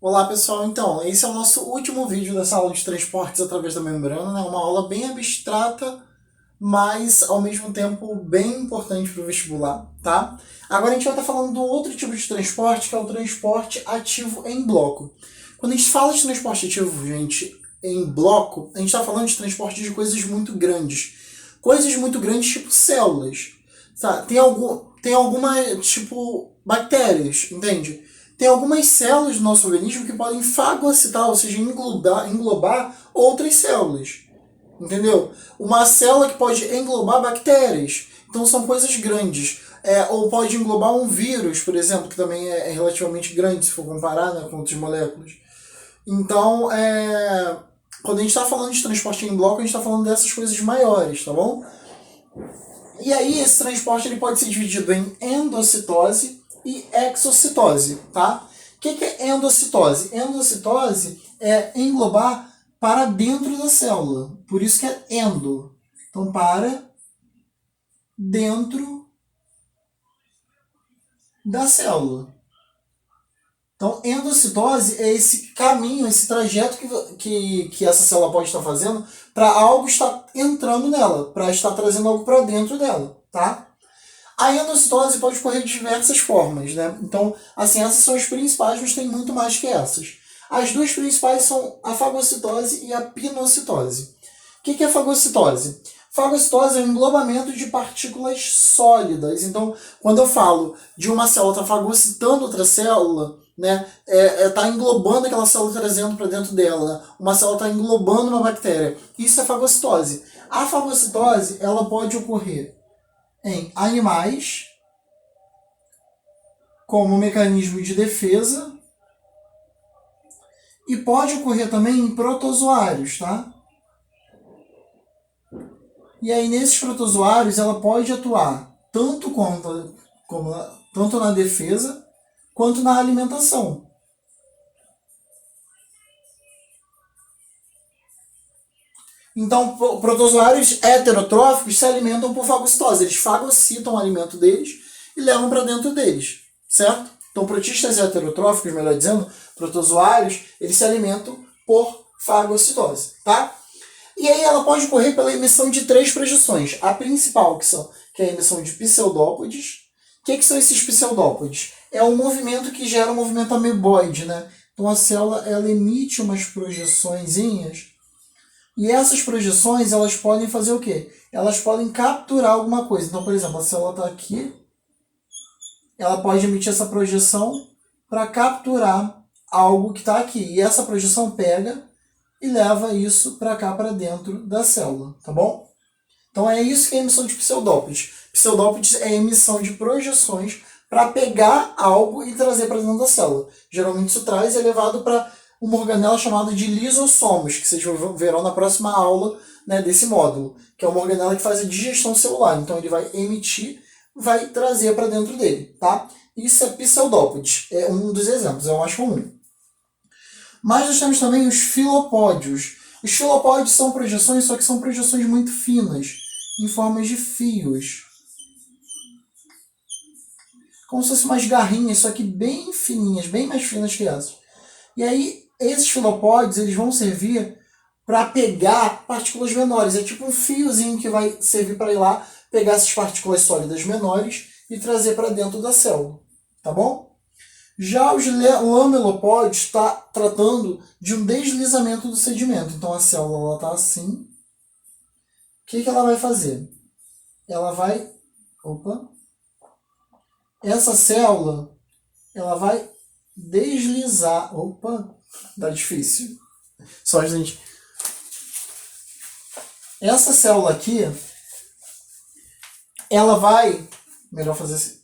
Olá pessoal, então, esse é o nosso último vídeo dessa aula de transportes através da membrana, né? Uma aula bem abstrata, mas ao mesmo tempo bem importante para o vestibular, tá? Agora a gente vai estar falando do outro tipo de transporte, que é o transporte ativo em bloco. Quando a gente fala de transporte ativo, gente, em bloco, a gente está falando de transporte de coisas muito grandes. Coisas muito grandes, tipo células. Tá? Tem alguma, tipo, bactérias, entende? Tem algumas células do nosso organismo que podem fagocitar, ou seja, englobar outras células. Entendeu? Uma célula que pode englobar bactérias. Então são coisas grandes. Ou pode englobar um vírus, por exemplo, que também é relativamente grande, se for comparar, né, com outras moléculas. Então, quando a gente está falando de transporte em bloco, a gente está falando dessas coisas maiores, tá bom? E aí esse transporte ele pode ser dividido em endocitose e exocitose, tá? O que é endocitose? Endocitose é englobar para dentro da célula, por isso que é endo. Então, para dentro da célula. Então, endocitose é esse caminho, esse trajeto que essa célula pode estar fazendo para algo estar entrando nela, para estar trazendo algo para dentro dela, tá? A endocitose pode ocorrer de diversas formas, né? Então, assim, essas são as principais, mas tem muito mais que essas. As duas principais são a fagocitose e a pinocitose. O que é fagocitose? Fagocitose é o englobamento de partículas sólidas. Então, quando eu falo de uma célula estar fagocitando outra célula, né, tá englobando aquela célula, trazendo para dentro dela. Uma célula está englobando uma bactéria. Isso é fagocitose. A fagocitose ela pode ocorrer em animais, como mecanismo de defesa, e pode ocorrer também em protozoários, tá? E aí, nesses protozoários, ela pode atuar tanto na defesa quanto na alimentação. Então, protozoários heterotróficos se alimentam por fagocitose. Eles fagocitam o alimento deles e levam para dentro deles, certo? Então, protistas heterotróficos, melhor dizendo, protozoários, eles se alimentam por fagocitose, tá? E aí ela pode ocorrer pela emissão de três projeções. A principal, que é a emissão de pseudópodes. O que são esses pseudópodes? É um movimento que gera um movimento ameboide, né? Então a célula ela emite umas projeçõezinhas e essas projeções elas podem fazer o quê? Elas podem capturar alguma coisa. Então, por exemplo, a célula está aqui, ela pode emitir essa projeção para capturar algo que está aqui. E essa projeção pega e leva isso para cá, para dentro da célula, tá bom? Então é isso que é a emissão de pseudópodes. Pseudópodes é a emissão de projeções para pegar algo e trazer para dentro da célula. Geralmente isso traz e é levado para uma organela chamada de lisossomos, que vocês verão na próxima aula, né, desse módulo, que é uma organela que faz a digestão celular. Então ele vai emitir, vai trazer para dentro dele, tá? Isso é pseudópodes, é um dos exemplos, é o mais comum. Mas nós temos também os filopódios. Os filopódios são projeções, só que são projeções muito finas, em formas de fios. Como se fossem umas garrinhas, só que bem fininhas, bem mais finas que essas. E aí, esses filopódios eles vão servir para pegar partículas menores. É tipo um fiozinho que vai servir para ir lá pegar essas partículas sólidas menores e trazer para dentro da célula. Tá bom? Já os lamelopódios está tratando de um deslizamento do sedimento. Então a célula está assim. O que ela vai fazer? Ela vai. Opa! Essa célula ela vai deslizar. Opa! Tá difícil. Só a gente. Essa célula aqui, ela vai. Melhor fazer assim.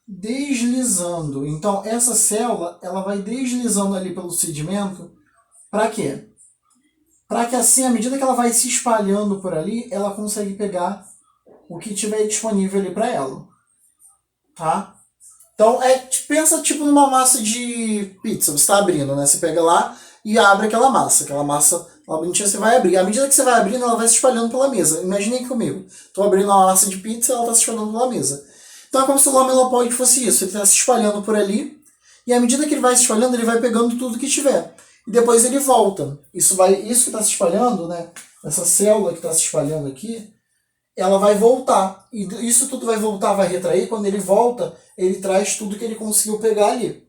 Deslizando. Então, essa célula ela vai deslizando ali pelo sedimento. Para quê? Para que assim, à medida que ela vai se espalhando por ali, ela consegue pegar o que tiver disponível ali para ela. Tá? Então, pensa tipo numa massa de pizza. Você está abrindo, né? Você pega lá e abre aquela massa. Aquela massa, lá bonitinha, você vai abrir. À medida que você vai abrindo, ela vai se espalhando pela mesa. Imaginem comigo. Estou abrindo uma massa de pizza e ela está se espalhando pela mesa. Então é como se o lamelopóide fosse isso. Ele está se espalhando por ali E à medida que ele vai se espalhando, ele vai pegando tudo que tiver. E depois ele volta. Isso que está se espalhando, né? Essa célula que está se espalhando aqui, ela vai voltar. E isso tudo vai voltar, vai retrair. Quando ele volta, ele traz tudo que ele conseguiu pegar ali.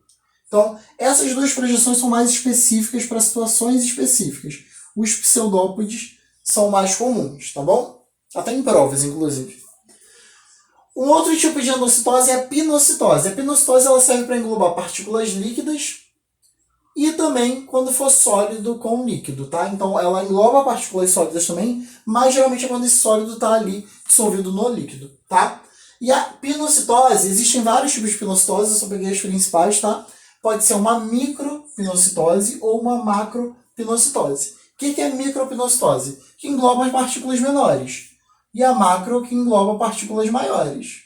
Então, essas duas projeções são mais específicas para situações específicas. Os pseudópodes são mais comuns, tá bom? Até em provas, inclusive. Um outro tipo de endocitose é a pinocitose. A pinocitose ela serve para englobar partículas líquidas e também quando for sólido com líquido, tá? Então ela engloba partículas sólidas também, mas geralmente é quando esse sólido está ali dissolvido no líquido, tá? E a pinocitose, existem vários tipos de pinocitose, eu só peguei as principais, tá? Pode ser uma micropinocitose ou uma macropinocitose. O que é micropinocitose? Que engloba as partículas menores. E a macro que engloba partículas maiores.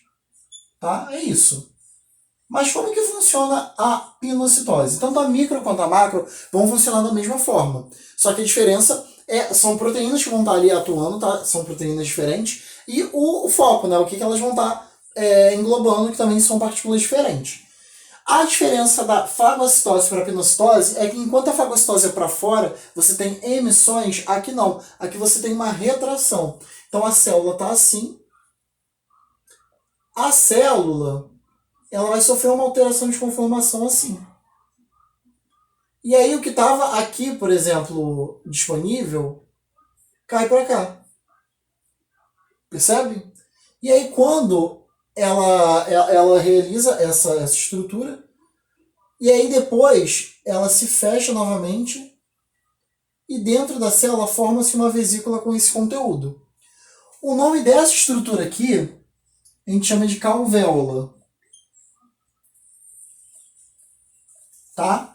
Tá? É isso. Mas como que funciona a pinocitose? Tanto a micro quanto a macro vão funcionar da mesma forma. Só que a diferença são proteínas que vão estar ali atuando, tá? São proteínas diferentes. E o foco, né? O que elas vão estar englobando, que também são partículas diferentes. A diferença da fagocitose para a pinocitose é que enquanto a fagocitose é para fora, você tem emissões, aqui não. Aqui você tem uma retração. Então a célula está assim. A célula ela vai sofrer uma alteração de conformação assim. E aí o que estava aqui, por exemplo, disponível, cai para cá. Percebe? E aí quando ela realiza essa estrutura, e aí depois ela se fecha novamente e dentro da célula forma-se uma vesícula com esse conteúdo. O nome dessa estrutura aqui a gente chama de calvéola. Tá?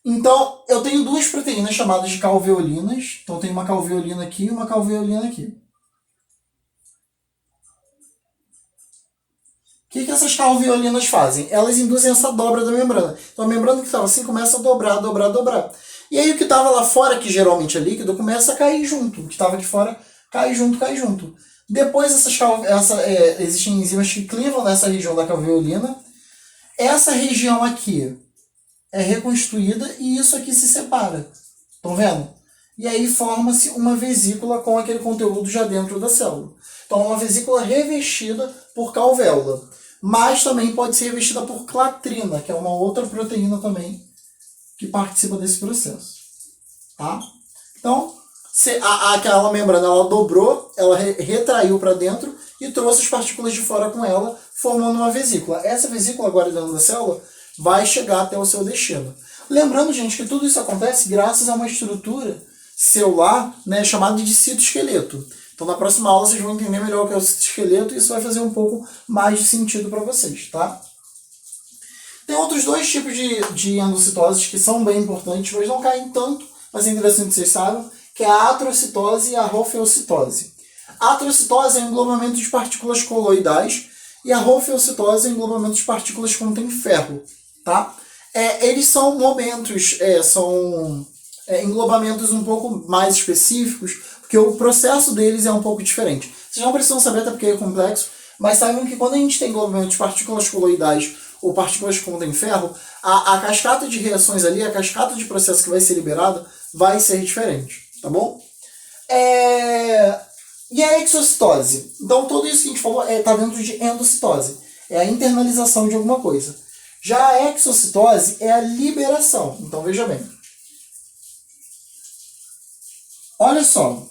Então, eu tenho duas proteínas chamadas de calveolinas. Então, eu tenho uma calveolina aqui e uma calveolina aqui. O que essas calveolinas fazem? Elas induzem essa dobra da membrana. Então, a membrana que estava assim começa a dobrar, dobrar, dobrar. E aí, o que estava lá fora, que geralmente é líquido, começa a cair junto. O que estava aqui fora cai junto, cai junto. Depois, existem enzimas que clivam nessa região da calveolina. Essa região aqui é reconstruída e isso aqui se separa. Estão vendo? E aí forma-se uma vesícula com aquele conteúdo já dentro da célula. Então, uma vesícula revestida por calvéola. Mas também pode ser revestida por clatrina, que é uma outra proteína também que participa desse processo. Tá? Então, aquela membrana ela dobrou, ela retraiu para dentro e trouxe as partículas de fora com ela, formando uma vesícula. Essa vesícula agora dentro da célula vai chegar até o seu destino. Lembrando, gente, que tudo isso acontece graças a uma estrutura celular, né, chamada de citoesqueleto. Então, na próxima aula, vocês vão entender melhor o que é o citoesqueleto e isso vai fazer um pouco mais de sentido para vocês, tá? Tem outros dois tipos de endocitoses que são bem importantes, mas não caem tanto, mas é interessante que vocês saibam, que é a atrocitose e a rofeocitose. A atrocitose é o englobamento de partículas coloidais e a rofeocitose é o englobamento de partículas que contêm ferro. Tá? Eles são momentos, são englobamentos um pouco mais específicos, porque o processo deles é um pouco diferente. Vocês não precisam saber, até porque é complexo, mas saibam que quando a gente tem englobamento de partículas coloidais ou partículas que contêm ferro, a cascata de reações ali, a cascata de processo que vai ser liberada, vai ser diferente. Tá bom? E a exocitose? Então, tudo isso que a gente falou está dentro de endocitose. É a internalização de alguma coisa. Já a exocitose é a liberação. Então, veja bem. Olha só.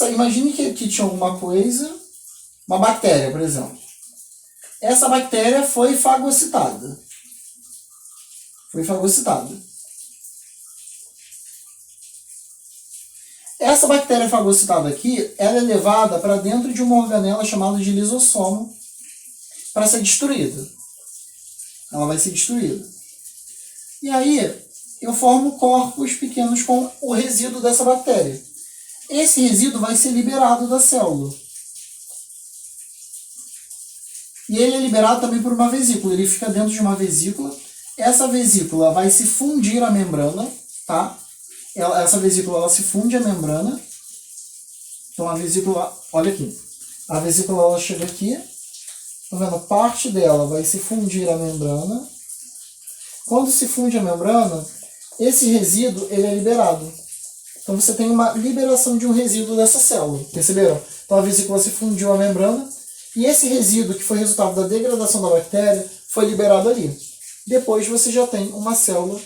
Imagine que tinha alguma coisa, uma bactéria, por exemplo. Essa bactéria foi fagocitada. Essa bactéria fagocitada aqui, ela é levada para dentro de uma organela chamada de lisossomo para ser destruída. Ela vai ser destruída. E aí, eu formo corpos pequenos com o resíduo dessa bactéria. Esse resíduo vai ser liberado da célula. E ele é liberado também por uma vesícula. Ele fica dentro de uma vesícula. Essa vesícula vai se fundir à membrana, tá? Essa vesícula ela se funde à membrana. Então a vesícula, olha aqui. A vesícula ela chega aqui. Tá vendo? Parte dela vai se fundir à membrana. Quando se funde a membrana, esse resíduo ele é liberado. Então você tem uma liberação de um resíduo dessa célula, perceberam? Então a vesícula se fundiu a membrana e esse resíduo, que foi resultado da degradação da bactéria, foi liberado ali. Depois você já tem uma célula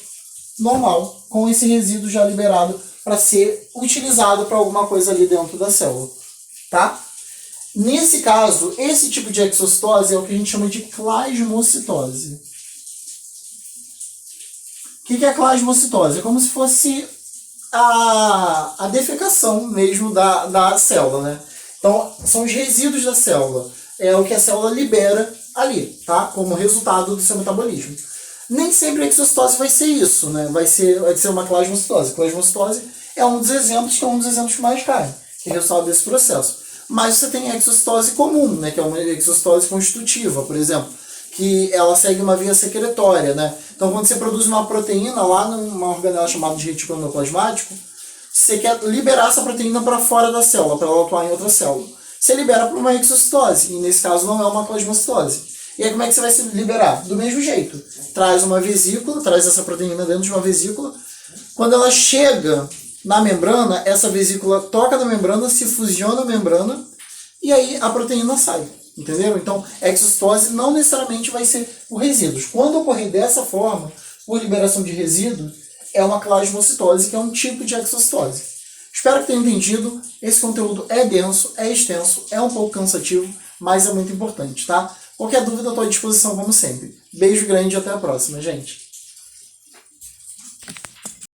normal, com esse resíduo já liberado para ser utilizado para alguma coisa ali dentro da célula, tá? Nesse caso, esse tipo de exocitose é o que a gente chama de plasmocitose. O que é a plasmocitose? É como se fosse a defecação mesmo da célula, né? Então, são os resíduos da célula. É o que a célula libera ali, tá? Como resultado do seu metabolismo. Nem sempre a exocitose vai ser isso, né? Vai ser uma plasmocitose. Plasmocitose é um dos exemplos, que é um dos exemplos que mais caem, que é resultado desse processo. Mas você tem a exocitose comum, né? Que é uma exocitose constitutiva, por exemplo, que ela segue uma via secretória, né? Então, quando você produz uma proteína lá numa organela chamada de retículo endoplasmático, você quer liberar essa proteína para fora da célula, para ela atuar em outra célula. Você libera para uma exocitose, e nesse caso não é uma plasmocitose. E aí como é que você vai se liberar? Do mesmo jeito. Traz uma vesícula, traz essa proteína dentro de uma vesícula. Quando ela chega na membrana, essa vesícula toca na membrana, se fusiona a membrana, e aí a proteína sai. Entenderam? Então, exocitose não necessariamente vai ser por resíduos. Quando ocorrer dessa forma, por liberação de resíduos, é uma plasmocitose, que é um tipo de exocitose. Espero que tenham entendido. Esse conteúdo é denso, é extenso, é um pouco cansativo, mas é muito importante, tá? Qualquer dúvida, eu estou à disposição como sempre. Beijo grande e até a próxima, gente.